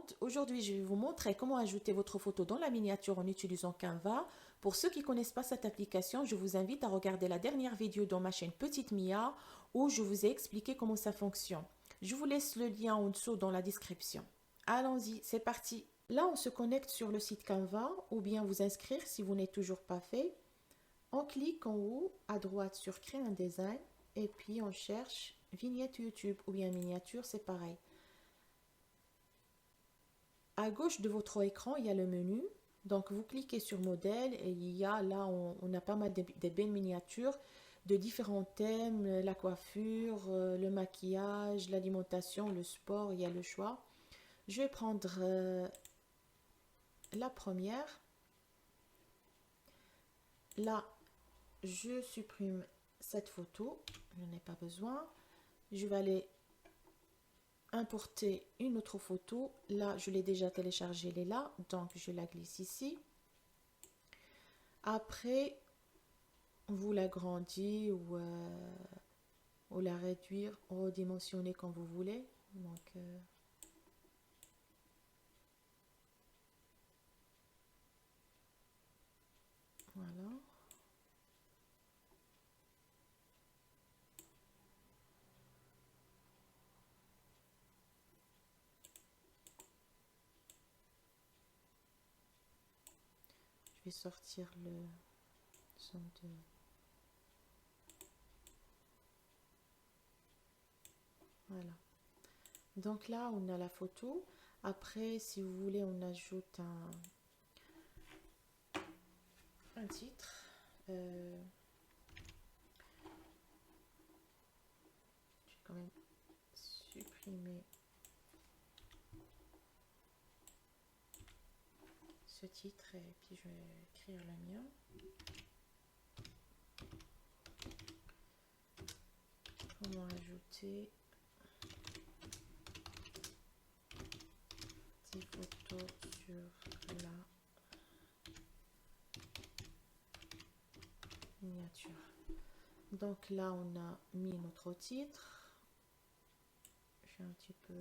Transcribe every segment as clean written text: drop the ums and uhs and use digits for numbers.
étudiante. Aujourd'hui, je vais vous montrer comment ajouter votre photo dans la miniature en utilisant Canva. Pour ceux qui ne connaissent pas cette application, je vous invite à regarder la dernière vidéo dans ma chaîne Petite Mia où je vous ai expliqué comment ça fonctionne. Je vous laisse le lien en dessous dans la description. Allons-y, c'est parti. Là, on se connecte sur le site Canva ou bien vous inscrire si vous n'êtes toujours pas fait. On clique en haut à droite sur Créer un design et puis on cherche vignette YouTube ou bien miniature, c'est pareil. À gauche de votre écran, il y a le menu. Donc, vous cliquez sur modèle et il y a là, on a pas mal de belles miniatures de différents thèmes, la coiffure, le maquillage, l'alimentation, le sport, il y a le choix. Je vais prendre la première. Là, je supprime cette photo, je n'en ai pas besoin. Je vais aller importer une autre photo. Là, je l'ai déjà téléchargée, elle est là, donc je la glisse ici. Après, vous l'agrandissez ou la réduire, redimensionner comme vous voulez. Donc, voilà. Je vais sortir le son de... Voilà. Donc là, on a la photo. Après, si vous voulez, on ajoute un titre. Je vais quand même supprimer ce titre et puis je vais écrire le mien. Comment ajouter des photos sur la miniature. Donc là, on a mis notre titre. Je fais un petit peu...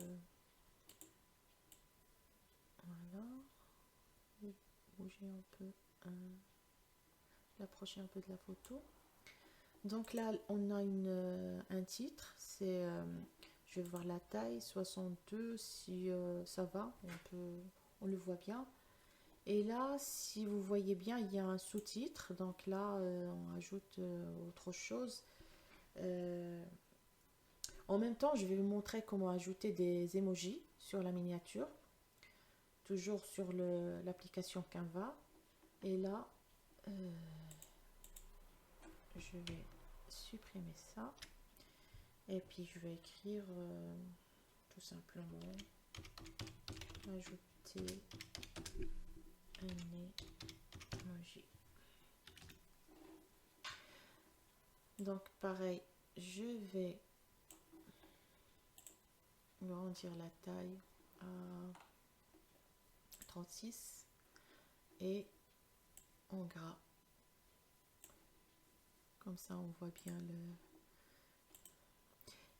Voilà. Bouger un peu, l'approcher un peu de la photo. Donc là, on a un titre. C'est, je vais voir la taille, 62, si ça va, on le voit bien. Et là, si vous voyez bien, il y a un sous-titre. Donc là, on ajoute autre chose. En même temps, je vais vous montrer comment ajouter des emojis sur la miniature. Toujours sur l'application Canva. Et là, je vais supprimer ça. Et puis, je vais écrire tout simplement ajouter un emoji. Donc, pareil, je vais grandir la taille à 36 et en gras. Comme ça, on voit bien le...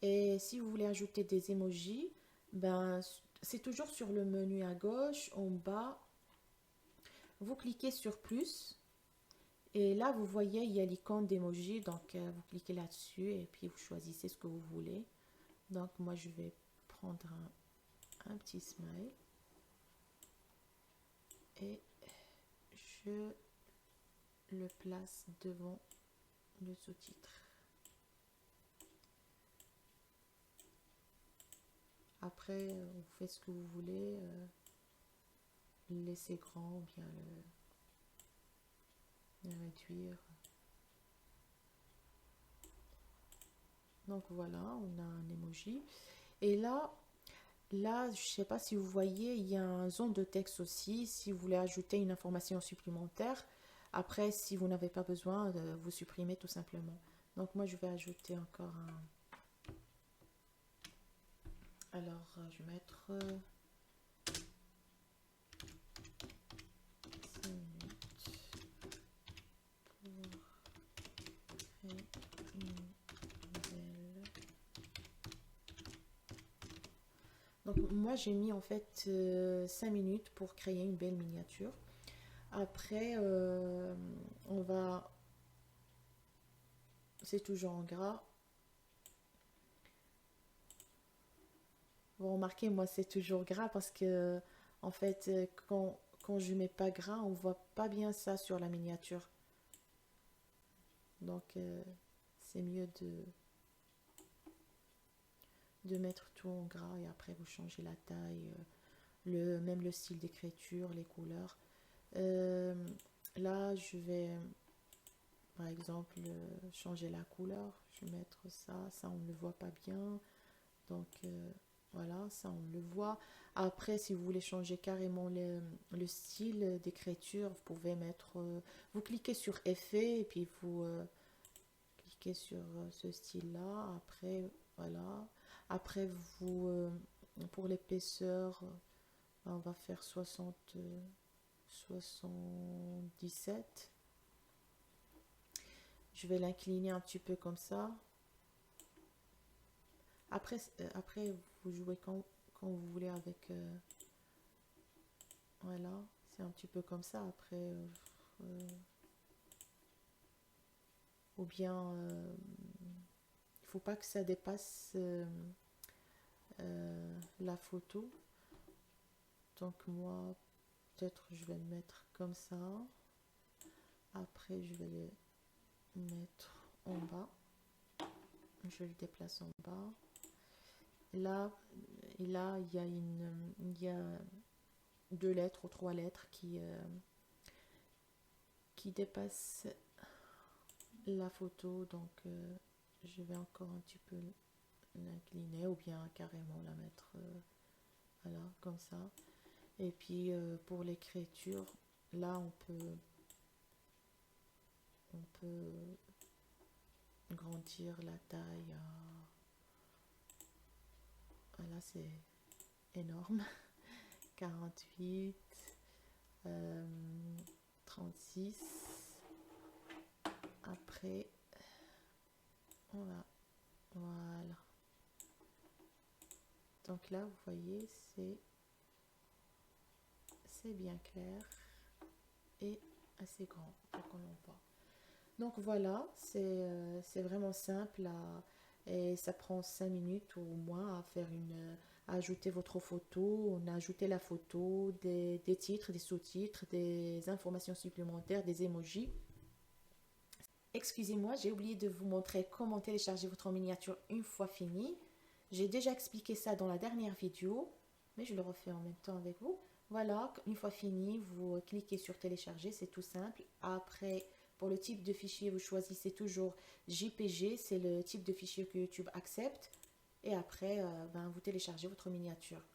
Et si vous voulez ajouter des emojis, ben, c'est toujours sur le menu à gauche, en bas. Vous cliquez sur plus. Et là, vous voyez, il y a l'icône d'emoji. Donc, vous cliquez là-dessus et puis vous choisissez ce que vous voulez. Donc, moi, je vais prendre un petit smile. Et je le place devant le sous-titre. Après, vous faites ce que vous voulez, le laisser grand ou bien le réduire. Donc voilà, on a un emoji. Et là, je ne sais pas si vous voyez, il y a un zone de texte aussi. Si vous voulez ajouter une information supplémentaire, après, si vous n'avez pas besoin, vous supprimez tout simplement. Donc moi, je vais ajouter encore un... Alors, je vais mettre 5 minutes pour créer une nouvelle. Donc moi j'ai mis en fait 5 minutes pour créer une belle miniature. Après on va, c'est toujours en gras. Vous remarquez, moi c'est toujours gras parce que en fait quand je mets pas gras, on voit pas bien ça sur la miniature. Donc c'est mieux de mettre tout en gras et après vous changez la taille, même le style d'écriture, les couleurs. Euh, Là, je vais par exemple changer la couleur. Je vais mettre ça, ça on ne le voit pas bien. Donc voilà, ça on le voit. Après, si vous voulez changer carrément le style d'écriture, vous pouvez mettre, vous cliquez sur effet et puis vous cliquez sur ce style-là. Après, voilà. Après, vous, pour l'épaisseur, on va faire 77. Je vais l'incliner un petit peu comme ça. Après vous jouez quand vous voulez avec... voilà, c'est un petit peu comme ça. Après, ou bien, il faut pas que ça dépasse la photo. Donc moi, peut-être je vais le mettre comme ça. Après, je vais le mettre en bas. Je le déplace en bas. Là, il y a 2 lettres ou 3 lettres qui dépassent la photo. Donc, je vais encore un petit peu l'incliner ou bien carrément la mettre voilà, comme ça. Et puis, pour l'écriture, là, on peut grandir la taille. Voilà, c'est énorme. 48, 36. Après, voilà. Donc là, vous voyez, c'est bien clair et assez grand pour qu'on en voit. Donc voilà, c'est vraiment simple et ça prend 5 minutes ou moins à faire à ajouter votre photo. On a ajouté la photo, des titres, des sous-titres, des informations supplémentaires, des emojis. Excusez-moi, j'ai oublié de vous montrer comment télécharger votre miniature une fois fini. J'ai déjà expliqué ça dans la dernière vidéo, mais je le refais en même temps avec vous. Voilà, une fois fini, vous cliquez sur télécharger, c'est tout simple. Après, pour le type de fichier, vous choisissez toujours JPG, c'est le type de fichier que YouTube accepte. Et après, vous téléchargez votre miniature.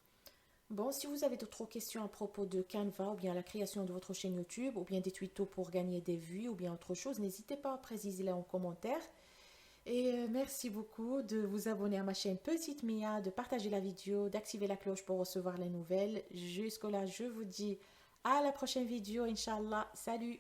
Bon, si vous avez d'autres questions à propos de Canva ou bien la création de votre chaîne YouTube ou bien des tutos pour gagner des vues ou bien autre chose, n'hésitez pas à préciser-les en commentaire. Et merci beaucoup de vous abonner à ma chaîne Petite Mia, de partager la vidéo, d'activer la cloche pour recevoir les nouvelles. Jusque là, je vous dis à la prochaine vidéo, Inch'Allah. Salut!